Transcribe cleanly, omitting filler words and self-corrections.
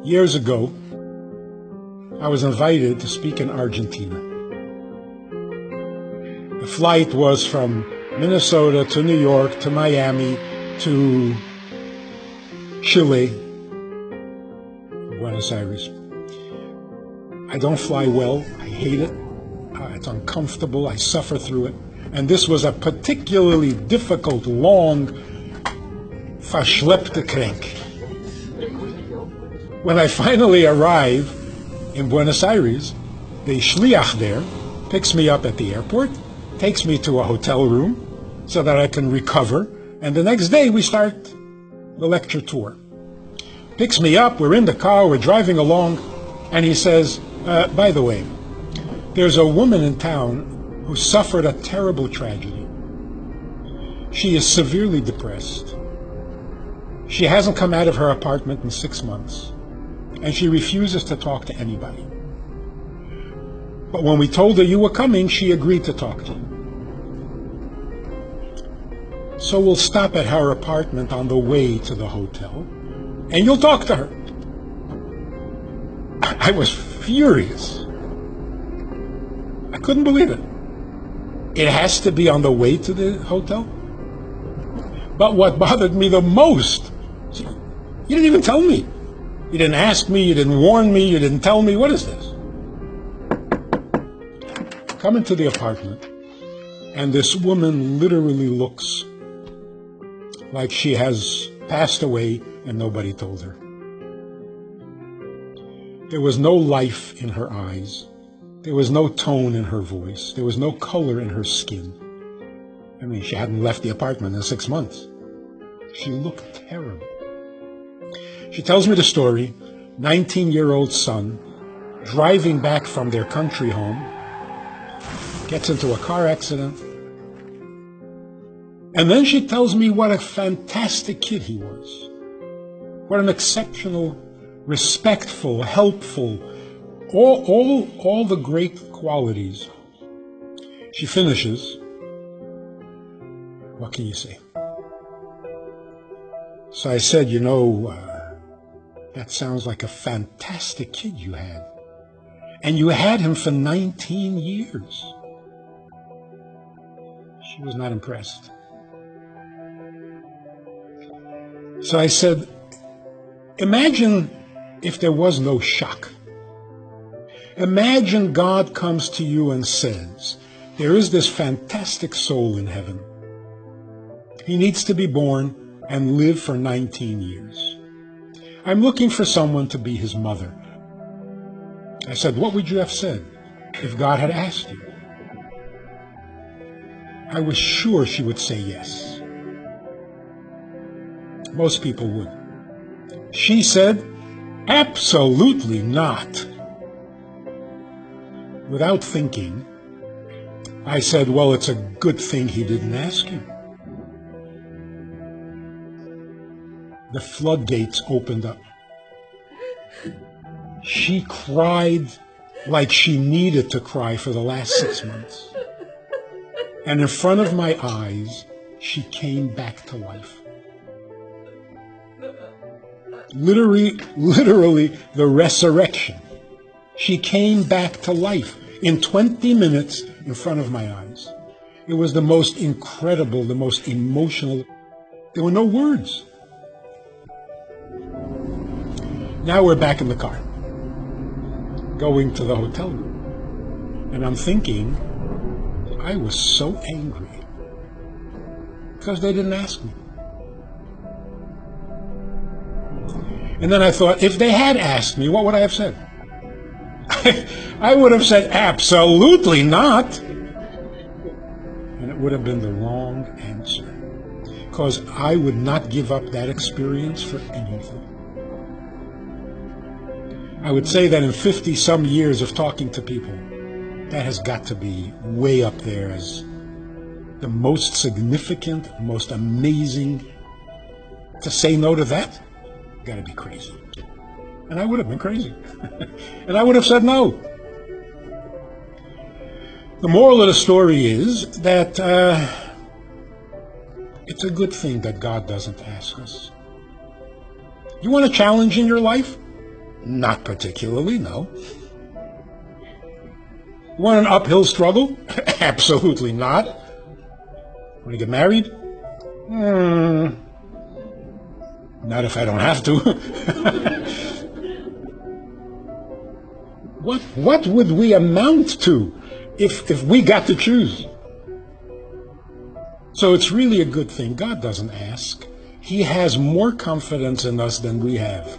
Years ago, I was invited to speak in Argentina. The flight was from Minnesota to New York to Miami to Chile, Buenos Aires. I don't fly well. I hate it. It's uncomfortable. I suffer through it. And this was a particularly difficult, long, verschleppte Krenk. When I finally arrive in Buenos Aires, the shliach there picks me up at the airport, takes me to a hotel room so that I can recover, and the next day we start the lecture tour. Picks me up, we're in the car, we're driving along, and he says, by the way, there's a woman in town who suffered a terrible tragedy. She is severely depressed. She hasn't come out of her apartment in 6 months. And she refuses to talk to anybody. But when we told her you were coming, she agreed to talk to you. So we'll stop at her apartment on the way to the hotel, and you'll talk to her. I was furious. I couldn't believe it. It has to be on the way to the hotel? But what bothered me the most, you didn't even tell me. You didn't ask me, you didn't warn me, you didn't tell me. What is this? Come into the apartment, and this woman literally looks like she has passed away and nobody told her. There was no life in her eyes. There was no tone in her voice. There was no color in her skin. I mean, she hadn't left the apartment in 6 months. She looked terrible. She tells me the story, 19-year-old son, driving back from their country home, gets into a car accident, and then she tells me what a fantastic kid he was. What an exceptional, respectful, helpful, all the great qualities. She finishes, what can you say? So I said, that sounds like a fantastic kid you had. And you had him for 19 years. She was not impressed. So I said, imagine if there was no shock. Imagine God comes to you and says, there is this fantastic soul in heaven. He needs to be born and live for 19 years. I'm looking for someone to be his mother. I said, what would you have said if God had asked you? I was sure she would say yes. Most people would. She said, absolutely not. Without thinking, I said, well, it's a good thing he didn't ask you. The floodgates opened up. She cried like she needed to cry for the last 6 months. And in front of my eyes, she came back to life. Literally the resurrection. She came back to life in 20 minutes in front of my eyes. It was the most incredible, the most emotional. There were no words. Now we're back in the car, going to the hotel room. And I'm thinking, I was so angry because they didn't ask me. And then I thought, if they had asked me, what would I have said? I would have said, absolutely not. And it would have been the wrong answer, because I would not give up that experience for anything. I would say that in 50-some years of talking to people, that has got to be way up there as the most significant, most amazing. To say no to that, gotta be crazy. And I would have been crazy. And I would have said no. The moral of the story is that it's a good thing that God doesn't ask us. You want a challenge in your life? Not particularly, no. You want an uphill struggle? Absolutely not. Want to get married? Not if I don't have to. What would we amount to if we got to choose? So it's really a good thing. God doesn't ask. He has more confidence in us than we have.